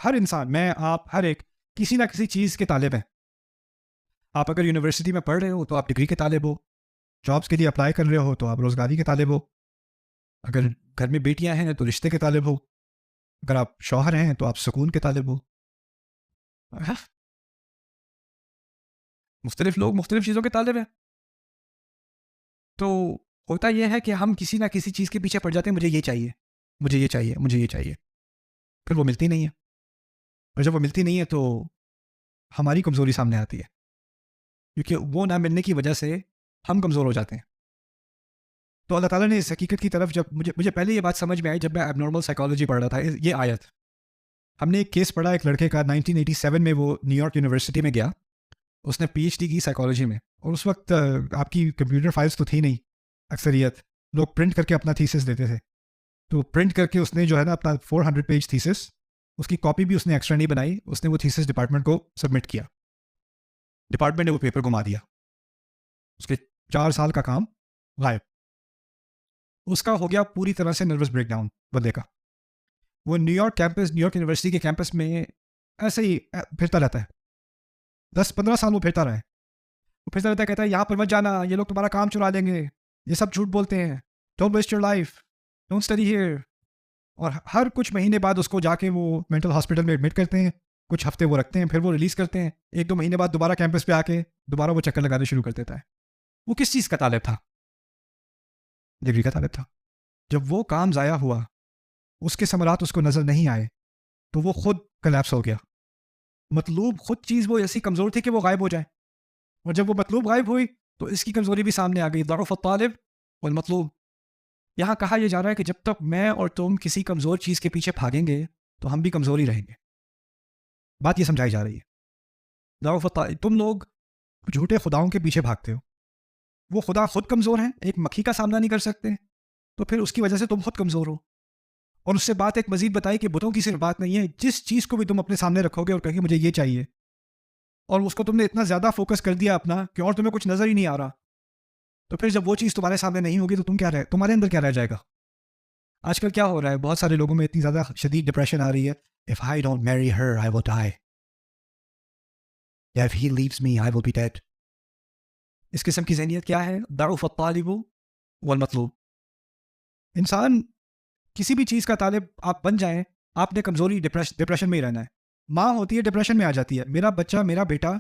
ہر انسان، میں، آپ، ہر ایک کسی نہ کسی چیز کے طالب ہیں. آپ اگر یونیورسٹی میں پڑھ رہے ہو تو آپ ڈگری کے طالب ہو، جابس کے لیے اپلائی کر رہے ہو تو آپ روزگاری کے طالب ہو، اگر گھر میں بیٹیاں ہیں تو رشتے کے طالب ہو، اگر آپ شوہر ہیں تو آپ سکون کے طالب ہو. ہاں، مختلف لوگ مختلف چیزوں کے طالب ہیں. تو ہوتا یہ ہے کہ ہم کسی نہ کسی چیز کے پیچھے پڑ جاتے ہیں، مجھے یہ چاہیے، مجھے یہ چاہیے، مجھے یہ چاہیے، پھر وہ ملتی نہیں ہے. اور جب وہ ملتی نہیں ہے تو ہماری کمزوری سامنے آتی ہے، کیونکہ وہ نہ ملنے کی وجہ سے ہم کمزور ہو جاتے ہیں. تو اللہ تعالیٰ نے اس حقیقت کی طرف، جب مجھے پہلے یہ بات سمجھ میں آئی جب میں اب نارمل سائیکالوجی پڑھ رہا تھا، یہ آیت ہم نے ایک کیس پڑھا ایک لڑکے کا 1987 میں، وہ نیو یارک یونیورسٹی میں گیا، اس نے پی ایچ ڈی کی سائیکالوجی میں، اور اس وقت آپ کی کمپیوٹر فائلز تو تھی نہیں، اکثریت لوگ پرنٹ کر کے اپنا تھیسس دیتے تھے. تو پرنٹ کر کے اس نے جو ہے نا اپنا 400 پیج تھیسس، اس کی کاپی بھی اس نے ایکسٹرا نہیں بنائی، اس نے وہ تھیسس ڈپارٹمنٹ کو سبمٹ کیا، ڈپارٹمنٹ نے وہ پیپر گما دیا، اس کے 4 سال کا کام غائب. اس کا ہو گیا پوری طرح سے نروس بریک ڈاؤن بندے کا. وہ نیو یارک یونیورسٹی کے کیمپس میں ایسے ہی پھرتا رہتا ہے، 10-15 سال وہ پھرتا رہا ہے. وہ پھرتا رہتا ہے، کہتا ہے یہاں پر مت جانا، یہ لوگ تمہارا کام چرا لیں گے، یہ سب جھوٹ بولتے ہیں، don't waste your life, don't study here. اور ہر کچھ مہینے بعد اس کو جا کے وہ مینٹل ہاسپٹل میں ایڈمٹ کرتے ہیں، کچھ ہفتے وہ رکھتے ہیں، پھر وہ ریلیز کرتے ہیں. 1-2 مہینے بعد دوبارہ کیمپس پہ آ کے دوبارہ وہ چکر لگانے شروع کر دیتا ہے. وہ کس چیز کا طالب تھا؟ ڈگری کا طالب تھا. جب وہ کام ضائع ہوا، اس کے ثمرات اس کو نظر نہیں آئے، تو وہ خود کلیپس ہو گیا. مطلوب خود چیز وہ ایسی کمزور تھی کہ وہ غائب ہو جائے، اور جب وہ مطلوب غائب ہوئی تو اس کی کمزوری بھی سامنے آ گئی. ضعف الطالب والمطلوب. یہاں کہا یہ جا رہا ہے کہ جب تک میں اور تم کسی کمزور چیز کے پیچھے بھاگیں گے تو ہم بھی کمزور ہی رہیں گے. بات یہ سمجھائی جا رہی ہے. ضعف الطالب، تم لوگ جھوٹے خداؤں کے پیچھے بھاگتے ہو، وہ خدا خود کمزور ہیں، ایک مکھی کا سامنا نہیں کر سکتے، تو پھر اس کی وجہ سے تم خود کمزور ہو. اور اس سے بات ایک مزید بتائی کہ بتوں کی صرف بات نہیں ہے، جس چیز کو بھی تم اپنے سامنے رکھو گے اور کہو گے مجھے یہ چاہیے، اور اس کو تم نے اتنا زیادہ فوکس کر دیا اپنا کہ اور تمہیں کچھ نظر ہی نہیں آ رہا، تو پھر جب وہ چیز تمہارے سامنے نہیں ہوگی تو تمہارے اندر کیا رہ جائے گا؟ آج کل کیا ہو رہا ہے، بہت سارے لوگوں میں اتنی زیادہ شدید ڈپریشن آ رہی ہے. If I don't marry her, I will die. If he leaves me, I will be dead. اس قسم کی ذہنیت کیا ہے؟ ضعف الطالب والمطلوب. انسان کسی بھی چیز کا طالب آپ بن جائیں، آپ نے کمزوری ڈپریشن میں ہی رہنا ہے. ماں ہوتی ہے ڈپریشن میں آ جاتی ہے، میرا بچہ، میرا بیٹا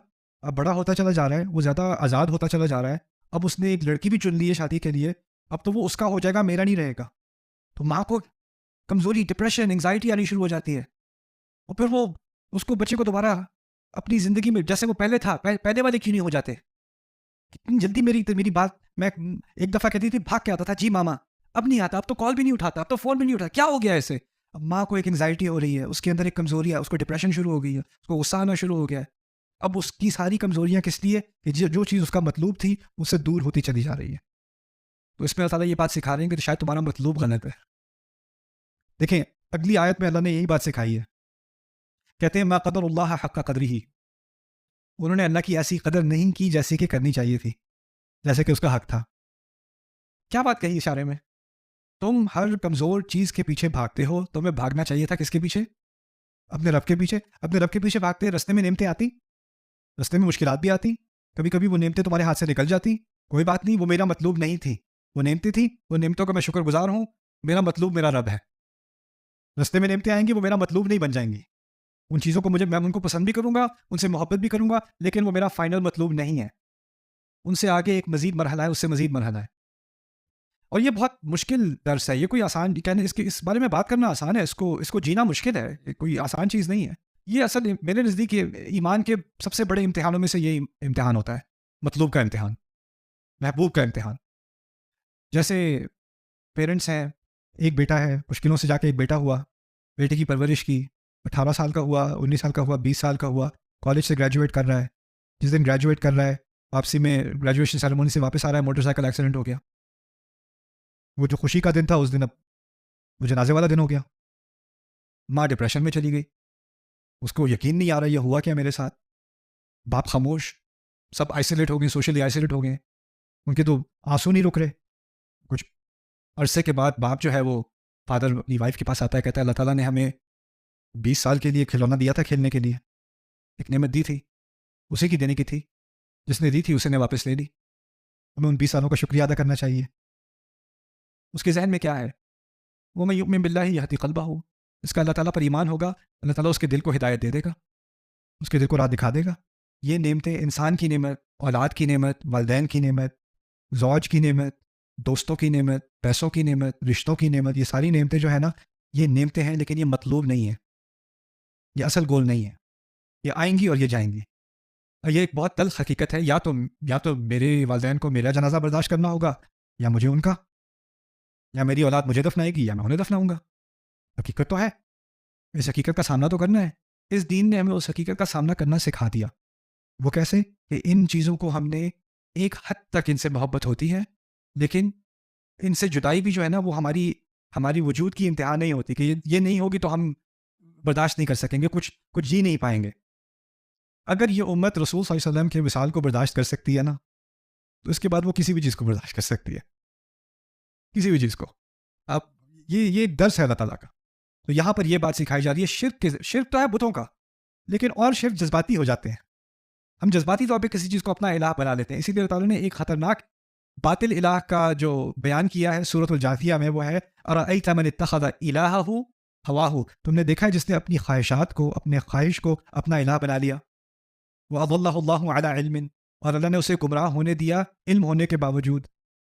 اب بڑا ہوتا چلا جا رہا ہے، وہ زیادہ آزاد ہوتا چلا جا رہا ہے، اب اس نے ایک لڑکی بھی چن لی ہے شادی کے لیے، اب تو وہ اس کا ہو جائے گا، میرا نہیں رہے گا. تو ماں کو کمزوری، ڈپریشن، انگزائٹی آنی شروع ہو جاتی ہے، اور پھر وہ اس کو، بچے کو دوبارہ اپنی زندگی میں جیسے وہ پہلے تھا، پہلے والے کیوں نہیں ہو جاتے؟ کتنی جلدی میری بات، میں ایک دفعہ کہتی تھی بھاگ کے آتا تھا جی ماما، اب نہیں آتا، اب تو کال بھی نہیں اٹھاتا، اب تو فون بھی نہیں اٹھاتا، کیا ہو گیا ایسے؟ اب ماں کو ایک انگزائٹی ہو رہی ہے، اس کے اندر ایک کمزوری ہے، اس کو ڈپریشن شروع ہو گئی ہے، اس کو غصہ آنا شروع ہو گیا ہے. اب اس کی ساری کمزوریاں کس لیے؟ کہ جو چیز اس کا مطلوب تھی اس سے دور ہوتی چلی جا رہی ہے. تو اس میں اللہ تعالیٰ یہ بات سکھا رہے ہیں کہ شاید تمہارا مطلوب غلط ہے. دیکھیں اگلی آیت میں اللہ نے یہی بات سکھائی ہے، کہتے ہیں ما قدر اللہ حق قدرہ، انہوں نے اللہ کی ایسی قدر نہیں کی جیسے کہ کرنی چاہیے تھی، جیسے کہ اس کا حق تھا. کیا بات کہی اشارے میں؟ تم ہر کمزور چیز کے پیچھے بھاگتے ہو، تمہیں بھاگنا چاہیے تھا کس کے پیچھے؟ اپنے رب کے پیچھے. اپنے رب کے پیچھے بھاگتے، رستے میں نعمتیں آتی، رستے میں مشکلات بھی آتی، کبھی کبھی وہ نعمتیں تمہارے ہاتھ سے نکل جاتی، کوئی بات نہیں، وہ میرا مطلوب نہیں تھی، وہ نعمتیں تھیں، وہ نعمتوں کا میں شکر گزار ہوں، میرا مطلوب میرا رب ہے. رستے میں نعمتیں آئیں گی، وہ میرا مطلوب نہیں بن جائیں گی، ان چیزوں کو میں ان کو پسند بھی کروں گا، ان سے محبت بھی کروں گا، لیکن وہ میرا فائنل مطلوب نہیں ہے. ان سے آگے ایک مزید مرحلہ ہے، اس سے مزید مرحلہ ہے. اور یہ بہت مشکل درس ہے، یہ کوئی آسان کہنے، اس بارے میں بات کرنا آسان ہے، اس کو جینا مشکل ہے، یہ کوئی آسان چیز نہیں ہے. یہ اصل میرے نزدیک ایمان کے سب سے بڑے امتحانوں میں سے یہ امتحان ہوتا ہے، مطلوب کا امتحان، محبوب کا امتحان. جیسے پیرنٹس ہیں، ایک بیٹا ہے، مشکلوں سے جا کے ایک بیٹا ہوا، بیٹے کی پرورش کی، 18 سال کا ہوا، 19 سال کا ہوا، 20 سال کا ہوا، کالج سے گریجویٹ کر رہا ہے. جس دن گریجویٹ کر رہا ہے، واپسی میں گریجویشن سیریمونی سے واپس آ رہا ہے، موٹر سائیکل ایکسیڈنٹ ہو گیا. وہ جو خوشی کا دن تھا اس دن اب وہ جنازے والا دن ہو گیا. ماں ڈپریشن میں چلی گئی، اس کو یقین نہیں آ رہا یہ ہوا کیا میرے ساتھ. باپ خاموش، سب آئسولیٹ ہو گئے، سوشلی آئسولیٹ ہو گئے، ان کے تو آنسو نہیں رک رہے. کچھ عرصے کے بعد باپ جو ہے وہ فادر اپنی وائف کے پاس آتا ہے، کہتا ہے اللہ تعالیٰ نے ہمیں 20 سال کے لیے کھلونا دیا تھا کھیلنے کے لیے، ایک نعمت دی تھی، اسی کی دینے کی تھی، جس نے دی تھی اسے نے واپس لے لی. ہمیں ان 20 سالوں کا شکریہ ادا کرنا چاہیے. اس کے ذہن میں کیا ہے؟ وہ میں یؤمن باللہ یہدی قلبہ ہو، اس کا اللہ تعالیٰ پر ایمان ہوگا، اللہ تعالیٰ اس کے دل کو ہدایت دے دے گا، اس کے دل کو راہ دکھا دے گا. یہ نعمتیں، انسان کی نعمت، اولاد کی نعمت، والدین کی نعمت، زوج کی نعمت، دوستوں کی نعمت، پیسوں کی نعمت، رشتوں کی نعمت، یہ ساری نعمتیں جو ہے نا، یہ نعمتیں ہیں، لیکن یہ مطلوب نہیں ہے، یہ اصل گول نہیں ہے. یہ آئیں گی اور یہ جائیں گی. یہ ایک بہت تلخ حقیقت ہے. یا تو میرے والدین کو میرا جنازہ برداشت کرنا ہوگا، یا مجھے ان کا، یا میری اولاد مجھے دفنائے گی یا میں انہیں دفناؤں گا. حقیقت تو ہے، اس حقیقت کا سامنا تو کرنا ہے. اس دین نے ہمیں اس حقیقت کا سامنا کرنا سکھا دیا. وہ کیسے؟ کہ ان چیزوں کو ہم نے ایک حد تک ان سے محبت ہوتی ہے، لیکن ان سے جدائی بھی جو ہے نا، وہ ہماری وجود کی انتہا نہیں ہوتی، کہ یہ نہیں ہوگی تو ہم برداشت نہیں کر سکیں گے، کچھ جی نہیں پائیں گے. اگر یہ امت رسول صلی اللہ علیہ وسلم کے وصال کو برداشت کر سکتی ہے نا، تو اس کے بعد وہ کسی بھی چیز کو برداشت کر سکتی ہے، کسی بھی چیز کو. اب یہ درس ہے اللہ تعالیٰ کا. تو یہاں پر یہ بات سکھائی جا رہی ہے. شرک تو ہے بتوں کا، لیکن اور شرک جذباتی ہو جاتے ہیں. ہم جذباتی طور پہ کسی چیز کو اپنا الہ بنا لیتے ہیں. اسی لیے اللہ تعالیٰ نے ایک خطرناک باطل الہ کا جو بیان کیا ہے سورۃ الجاثیہ میں، وہ ہے ارأیت من اتخذ الہہ ہواہ. تم نے دیکھا ہے جس نے اپنی خواہشات کو، اپنے خواہش کو اپنا الہ بنا لیا. وَأَضَلَّهُ اللَّهُ عَلَىٰ عِلْمٍ، اور اللہ نے اسے گمراہ ہونے دیا علم ہونے کے باوجود.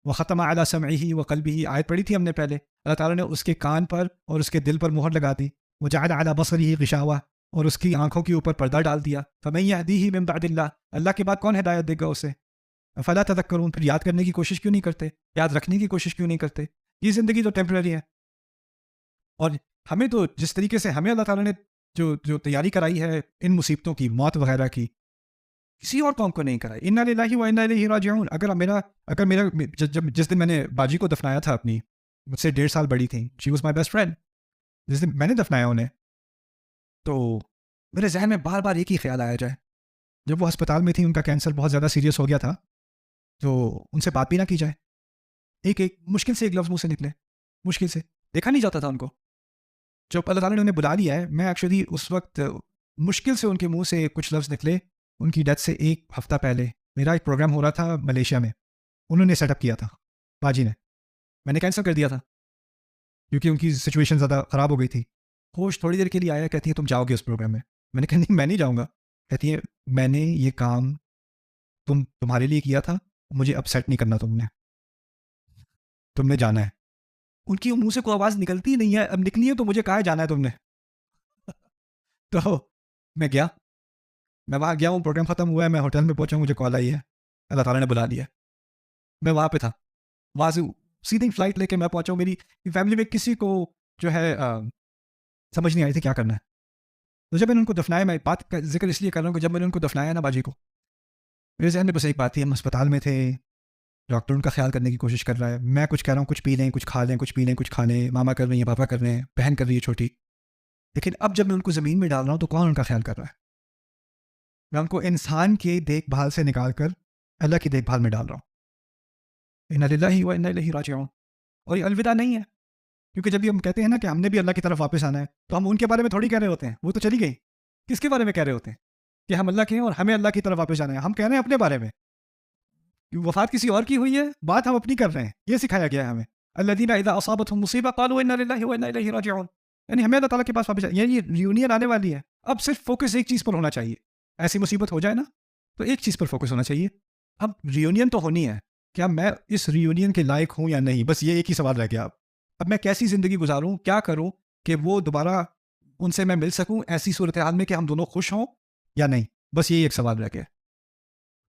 وَخَتَمَ عَلَىٰ سَمْعِهِ وَقَلْبِهِ، آیت پڑھی تھی ہم نے پہلے. اللہ تعالیٰ نے اس کے کان پر اور اس کے دل پر مہر لگا دی. وَجَعَلَ عَلَىٰ بَصَرِهِ غِشَاوَةً، اور اس کی آنکھوں کے اوپر پردہ ڈال دیا. فَمَن يَهْدِيهِ مِن بَعْدِ اللَّهِ، اللہ کے بعد کون ہدایت دے گا اسے؟ فَلَا تَذَكَّرُونَ، پھر یاد کرنے کی کوشش کیوں نہیں کرتے، یاد رکھنے کی کوشش کیوں نہیں کرتے؟ یہ زندگی تو ٹیمپرری ہے. اور ہمیں تو جس طریقے سے ہمیں اللہ تعالیٰ نے جو تیاری کرائی ہے ان مصیبتوں کی، موت وغیرہ کی، کسی اور قوم کو نہیں کرائی. انا للہ و انا الیہ راجعون. اگر میرا جس دن میں نے باجی کو دفنایا تھا، اپنی مجھ سے 1.5 سال بڑی تھیں، she was my best friend, جس دن میں نے دفنایا انہیں، تو میرے ذہن میں بار بار ایک ہی خیال آیا جائے. جب وہ ہسپتال میں تھی، ان کا کینسر بہت زیادہ سیریس ہو گیا تھا، تو ان سے بات بھی نہ کی جائے. ایک مشکل سے ایک لفظ منہ سے نکلے، مشکل سے، دیکھا نہیں جاتا تھا ان کو. جب اللہ تعالیٰ نے انہیں بلا لیا ہے، میں ایکچولی اس وقت مشکل سے ان کے منہ سے کچھ لفظ نکلے. ان کی ڈیتھ سے 1 ہفتہ پہلے میرا ایک پروگرام ہو رہا تھا ملیشیا میں، انہوں نے سیٹ اپ کیا تھا، باجی نے. میں نے کینسل کر دیا تھا کیونکہ ان کی سچویشن زیادہ خراب ہو گئی تھی. ہوش تھوڑی دیر کے لیے آیا، کہتی ہے تم جاؤ گے اس پروگرام میں. میں نے کہا نہیں، میں نہیں جاؤں گا. کہتی ہے میں نے یہ کام تمہارے لیے کیا تھا، مجھے اپسیٹ نہیں کرنا، تم نے جانا ہے. ان کی منہ سے کوئی آواز نکلتی نہیں ہے. اب نکلی ہے تو مجھے کہا ہے جانا ہے تم نے. تو میں گیا، میں وہاں گیا ہوں، پروگرام ختم ہوا ہے، میں ہوٹل میں پہنچا ہوں، مجھے کال آئی ہے، اللہ تعالیٰ نے بلا لیا. میں وہاں پہ تھا، وہاں سے سیدھی فلائٹ لے کے میں پہنچا ہوں. میری فیملی میں کسی کو جو ہے سمجھ نہیں آئی تھی کیا کرنا ہے. تو جب میں نے ان کو دفنایا، میں بات کا ذکر اس لیے کر رہا ہوں کہ جب میں نے ان کو دفنایا نا باجی کو، میرے ذہن میں بس ایک بات تھی. ہم اسپتال میں تھے، ڈاکٹر ان کا خیال کرنے کی کوشش کر رہا ہے، میں کچھ کہہ رہا ہوں کچھ پی لیں، کچھ کھا لیں، کچھ پی لیں، کچھ کھا لیں، ماما کر رہی ہیں، پاپا کر رہے ہیں، بہن کر رہی ہے چھوٹی. لیکن اب جب میں ان کو زمین میں ڈال رہا ہوں تو کون ان کا خیال کر رہا ہے؟ میں ان کو انسان کی دیکھ بھال سے نکال کر اللہ کی دیکھ بھال میں ڈال رہا ہوں. انا للہ و انا الیہ راجعون. اور یہ الوداع نہیں ہے، کیونکہ جب بھی ہم کہتے ہیں نا کہ ہم نے بھی اللہ کی طرف واپس آنا ہے، تو ہم ان کے بارے میں تھوڑی کہہ رہے ہوتے ہیں، وہ تو چلی گئی. کس کے بارے میں کہہ رہے ہوتے ہیں؟ کہ ہم اللہ کے ہیں اور ہمیں اللہ کی طرف واپس آنا ہے. ہم کہہ رہے ہیں اپنے بارے میں، وفات کسی اور کی ہوئی ہے، بات ہم اپنی کر رہے ہیں. یہ سکھایا گیا ہے ہمیں. الذین اذا اصابتهم مصیبہ قالوا انا للہ و انا الیہ راجعون. یعنی ہمیں اللہ تعالیٰ کے پاس واپس آنا، یعنی ریونین آنے والی ہے. اب صرف فوکس ایک چیز پر ہونا چاہیے. ایسی مصیبت ہو جائے نا تو ایک چیز پر فوکس ہونا چاہیے. اب ریونین تو ہونی ہے، کیا میں اس ریونین کے لائق ہوں یا نہیں؟ بس یہ ایک ہی سوال رہ گیا. اب میں کیسی زندگی گزاروں، کیا کروں کہ وہ دوبارہ ان سے میں مل سکوں ایسی صورتحال میں کہ ہم دونوں خوش ہوں یا نہیں؟ بس یہی ایک سوال رہ گیا.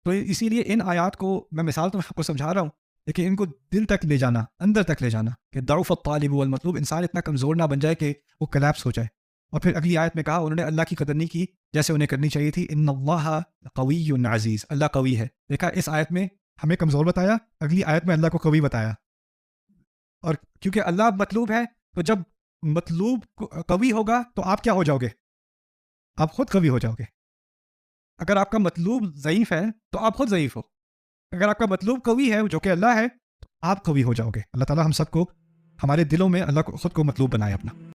تو اسی لیے ان آیات کو میں مثال تو آپ کو سمجھا رہا ہوں، لیکن ان کو دل تک لے جانا، اندر تک لے جانا، کہ ضعف الطالب والمطلوب، انسان اتنا کمزور نہ بن جائے کہ وہ کلیپس ہو جائے. اور پھر اگلی آیت میں کہا انہوں نے اللہ کی قدر نہیں کی جیسے انہیں کرنی چاہیے تھی. ان اللہ قوی عزیز، اللہ قوی ہے. دیکھا اس آیت میں ہمیں کمزور بتایا، اگلی آیت میں اللہ کو قوی بتایا. اور کیونکہ اللہ مطلوب ہے، تو جب مطلوب قوی ہوگا تو آپ کیا ہو جاؤ گے؟ آپ خود قوی ہو جاؤ گے. اگر آپ کا مطلوب ضعیف ہے تو آپ خود ضعیف ہو. اگر آپ کا مطلوب قوی ہے جو کہ اللہ ہے تو آپ قوی ہو جاؤ گے. اللہ تعالیٰ ہم سب کو، ہمارے دلوں میں اللہ کو خود کو مطلوب بنائے اپنا.